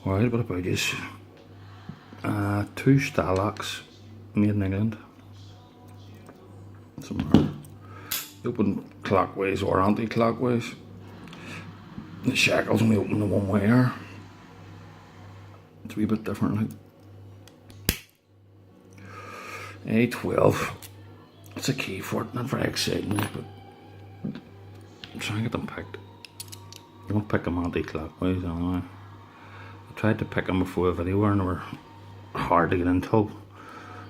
Alright, what about this? Two Sta-Loks made in England. Somewhere. Open clockwise or anti-clockwise. The shackle's only open the one way here. It's a wee bit different, like. A12. It's a key for it, not very exciting, like, but I'm trying to get them picked. You won't pick them anti-clockwise anyway. I tried to pick them before the video and they were hard to get into.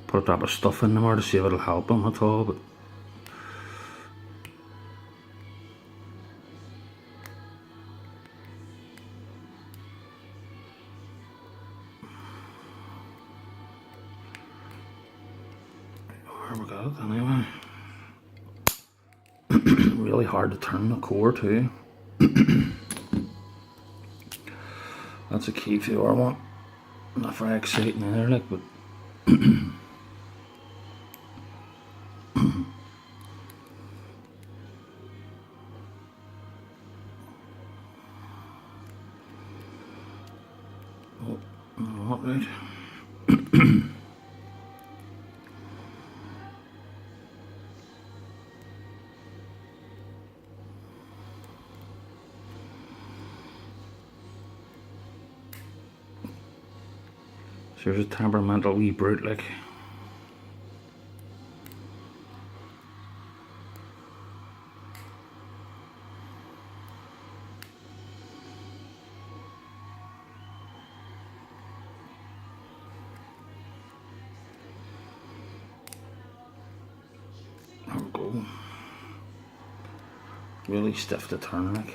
Put a drop of stuff in them or to see if it'll help them at all, but there we got it anyway. Really hard to turn the core too. That's a key few I want. Not very exciting either, like, but oh, not right. So there's a temperamental wee brute, like. There we go. Really stiff to turn, like.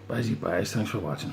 Busy guys, thanks for watching.